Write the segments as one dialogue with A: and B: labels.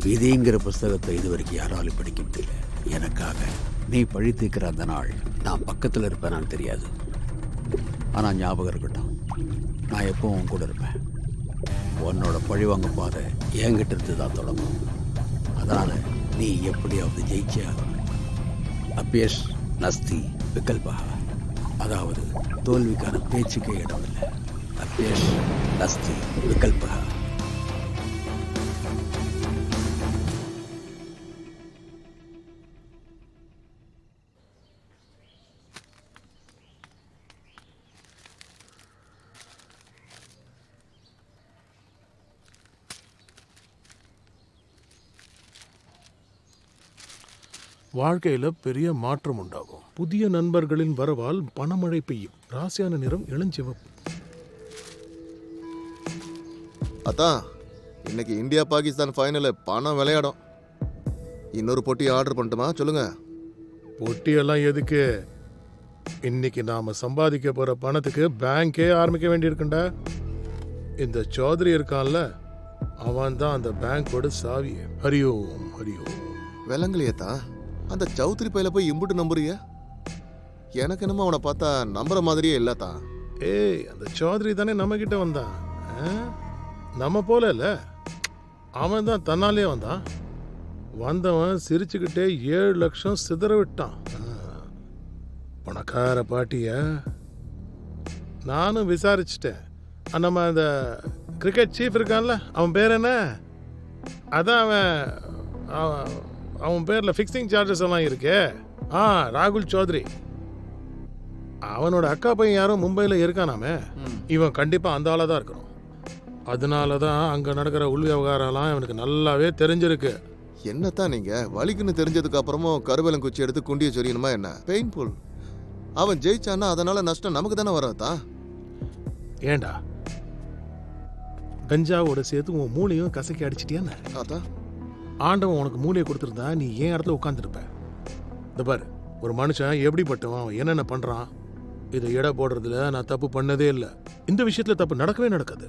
A: விதிங்கிற புஸ்தகத்தை இதுவரைக்கும் யாராலும் படிக்க முடியல. எனக்காக நீ பழி தீர்க்கிற அந்த நாள் நான் பக்கத்தில் இருப்பேனான்னு தெரியாது. ஆனால் ஞாபகம் இருக்கட்டும், நான் எப்பவும் உன் கூட இருப்பேன். உன்னோட பழிவாங்க பாதை என்கிட்ட இருந்து தான் தொடங்கும். அதனால் நீ எப்படியாவது ஜெயிச்சே ஆகணும். அபியஷ் நஸ்தி விகல்பா, அதாவது தோல்விக்கான பேச்சுக்கே இடமில்லை. அபியஷ் நஸ்தி விகல்பா.
B: வாழ்க்கையில பெரிய மாற்றம் உண்டாகும். புதிய நண்பர்களின் வரவால் பணமழை பெய்யும். ராசியான நிறம் இளஞ்சிவப்பு.
C: அதான் இன்னைக்கு இந்தியா பாகிஸ்தான் ஃபைனல் பணம் விளையாடும். இன்னொரு போட்டி ஆர்டர் பண்ணட்டுமா? சொல்லுங்க.
B: பொட்டியெல்லாம் எதுக்கு? இன்னைக்கு நாம சம்பாதிக்க போற பணத்துக்கு பேங்கே ஆரம்பிக்க வேண்டியிருக்குண்டா. இந்த சௌத்ரி இருக்கான்ல, அவன் தான் அந்த பேங்கோட சாவி. ஹரியோம் ஹரியோம்.
C: விலங்குலையத்தா அந்த சௌத்ரி பையில போய் இம்புட்டு நம்புறிய? எனக்கு என்னமோ அவனை பார்த்தா நம்புற மாதிரியே இல்லத்தா.
B: ஏய், அந்த சௌத்ரி தானே நம்ம கிட்ட வந்தான். நம்ம போல இல்ல, அவன் தான் தன்னாலே வந்தான். வந்தவன் சிரிச்சுக்கிட்டே 7 லட்சம் சிதற விட்டான். பணக்கார பாட்டிய நானும் விசாரிச்சுட்டேன். நம்ம அந்த கிரிக்கெட் சீஃப் இருக்கான்ல, அவன் பேர் என்ன? அதான் அவன் பேர்ல ஃபிக்ஸிங் சார்ஜஸ் எல்லாம் இருக்கே. ராகுல் சௌத்ரி. அவனோட அக்கா பையன் யாரும் மும்பையில் இருக்கானாமே. இவன் கண்டிப்பா அந்த ஆளா தான் இருக்கணும். அதனாலதான் அங்க நடக்கிற உள் விவகாரம்லாம் இவனுக்கு நல்லாவே தெரிஞ்சிருக்கு.
C: என்னத்தான் நீங்க வலிக்குன்னு தெரிஞ்சதுக்கு அப்புறமும் கருவேலங்குச்சி எடுத்து குண்டிய சொரியணுமா என்ன? பெயின்ஃபுல். அவன் ஜெயிச்சான்னா அதனால நஷ்டம் நமக்கு தானே வராதா?
B: ஏண்டா கஞ்சாவோட சேர்த்து உன் மூளையும் கசக்கி அடிச்சிட்டியான்னு?
C: அதான்
B: ஆண்டவன் உனக்கு மூளையை கொடுத்துருந்தா நீ ஏன் இடத்துல உட்காந்துருப்ப? இந்த பாரு, ஒரு மனுஷன் எப்படிப்பட்டவன், அவன் என்னென்ன பண்றான், இதை எடை போடுறதுல நான் தப்பு பண்ணதே இல்லை. இந்த விஷயத்துல தப்பு நடக்கவே நடக்காது.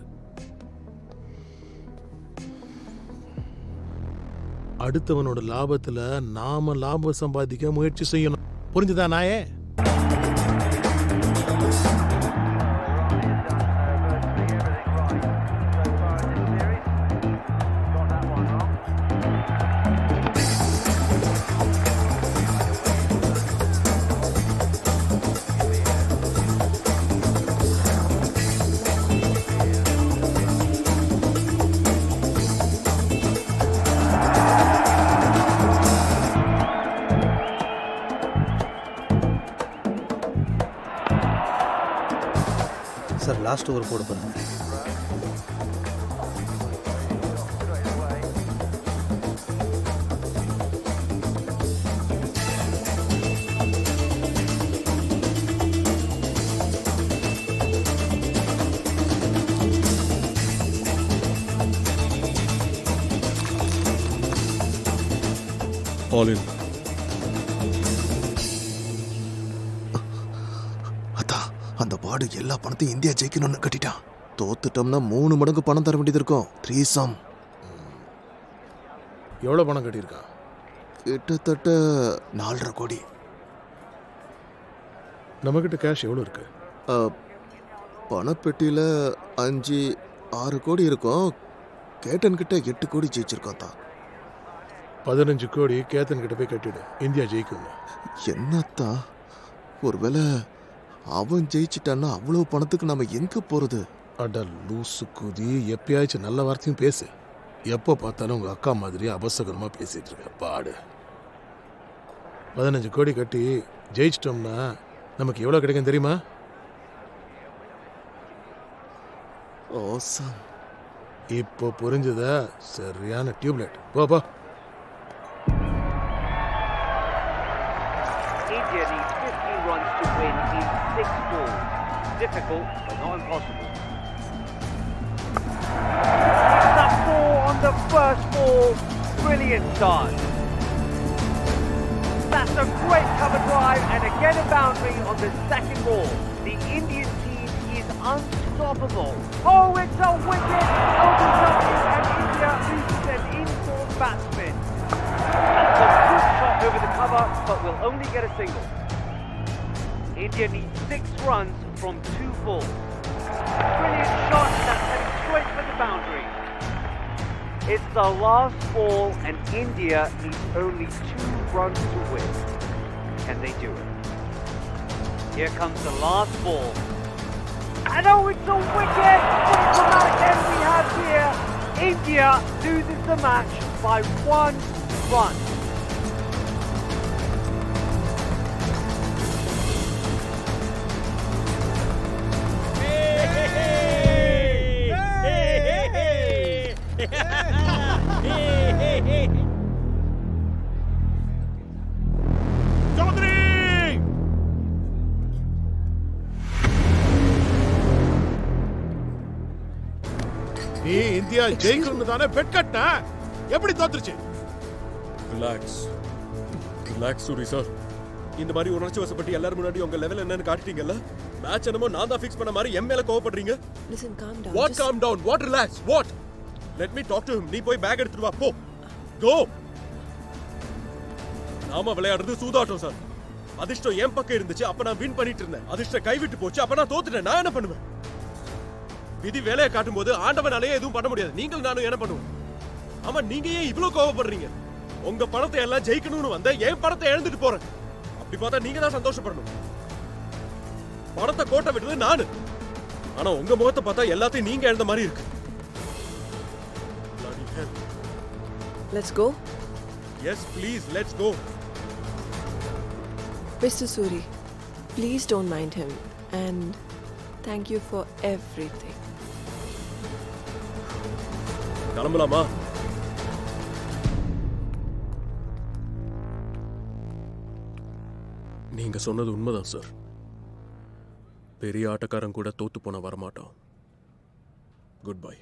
B: அடுத்தவனோட லாபத்துல நாம லாபம் சம்பாதிக்க முயற்சி செய்யணும். புரிஞ்சுதா நாயே?
D: சார், லாஸ்ட் ஓவர் போட போகிறேன்.
B: All in.
C: அந்த பாடு எல்லா பணத்தையும் இந்தியா ஜெயிக்கணும்னு கட்டிட்டான். தோத்துட்டோம்னா 3 மடங்கு பணம் தர வேண்டியது இருக்கும். 3 சம்.
B: எவ்வளோ பணம் கட்டியிருக்கா?
C: கிட்டத்தட்ட 4.5 கோடி.
B: நம்மகிட்ட கேஷ் எவ்வளோ இருக்கு?
C: பணப்பெட்டியில் 5-6 கோடி இருக்கும். கேட்டன் கிட்ட 8 கோடி ஜெயிச்சிருக்கோம் தான்.
B: 15 கோடி கேத்தன் கிட்ட போய் கட்டிடு. இந்தியா ஜெயிக்கும்.
C: என்னத்தான், ஒருவேளை அவன் ஜெயிச்சிட்டான்னா அவ்வளவு பணத்துக்கு நம்ம எங்க போறது?
B: அட லூசு குதி, எப்பயாச்சும் நல்ல வார்த்தையும் பேசு. எப்போ பார்த்தாலும் உங்க அக்கா மாதிரி அபசகரமா பேசிட்டு இருக்க பாடு. 15 கோடி கட்டி ஜெயிச்சிட்டோம்னா நமக்கு எவ்வளவு கிடைக்கும் தெரியுமா?
C: Awesome.
B: இப்போ புரிஞ்சதா? சரியான டியூப்லைட். போ.
E: India needs 50 runs to win in 6 balls. Difficult, but not impossible. That's 4 on the first ball. Brilliant start. That's a great cover drive and again a boundary on the second ball. The Indian team is unstoppable. Oh, it's a wicket! Opens up and India loses an in-form batsman. get a single. India needs 6 runs from 2 balls. Brilliant shot, that's heading straight for the boundary. It's the last ball and India needs only 2 runs to win. Can they do it? Here comes the last ball. And oh, it's a wicket! What a dramatic end we have here. India loses the match by 1 run.
B: நீ India ஜெயிக்கணும்னு தானே bed கட்ட, எப்படி தோத்துருச்சு?
F: Relax Suri sir. இந்த மாதிரி உணர்ச்சி வசப்பட்டு எல்லாரும் முன்னாடி உங்க லெவல் என்னன்னு காட்டிட்டீங்கல்ல. மேட்ச் என்னமோ நான் தான் ஃபிக்ஸ் பண்ண மாதிரி எம் மேல கோவப்படுறீங்க.
G: Listen, calm down.
F: What calm down? What relax? What? Let me talk to him. நீ போய் பேக் எடுத்துட்டு வா போ. Go. நாம விளையாடுறது சூதாட்டம் சார். அதிர்ஷ்டம் என் பக்கம் இருந்துச்சு, அப்ப நான் வின் பண்ணிட்டு இருந்தேன். அதிர்ஷ்டம் கைவிட்டு போச்சு, அப்ப நான் தோத்துட்டேன். நான் என்ன பண்ணுவேன்? விதி வேலையை காட்டும் போது ஆண்டவனாலேயே எதுவும் பண்ண முடியாது. நீங்கள் நானும் என்ன பண்ணுவோம்? ஆமா, நீங்க ஏன் இவ்வளவு கோவப்படுறீங்க? உங்க பணத்தை எல்லாம் ஜெயிக்கணும்னு வந்த என் பணத்தை இழந்துட்டு போறேன். அப்படி பார்த்தா நீங்க தான் சந்தோஷப்படணும். பணத்தை கோட்டை விட்டது நானு, ஆனா உங்க முகத்தை பார்த்தா எல்லாத்தையும் நீங்க இழந்த மாதிரி இருக்கு.
G: Let's go.
F: Yes, please, let's go.
G: Mr. Suri, please don't mind him. And thank you for everything.
F: கிளம்பலாமா? நீங்க சொன்னது உண்மைதான் சார். பெரிய ஆட்டக்காரன் கூட தோத்து போன வரமாட்டோம். Good by.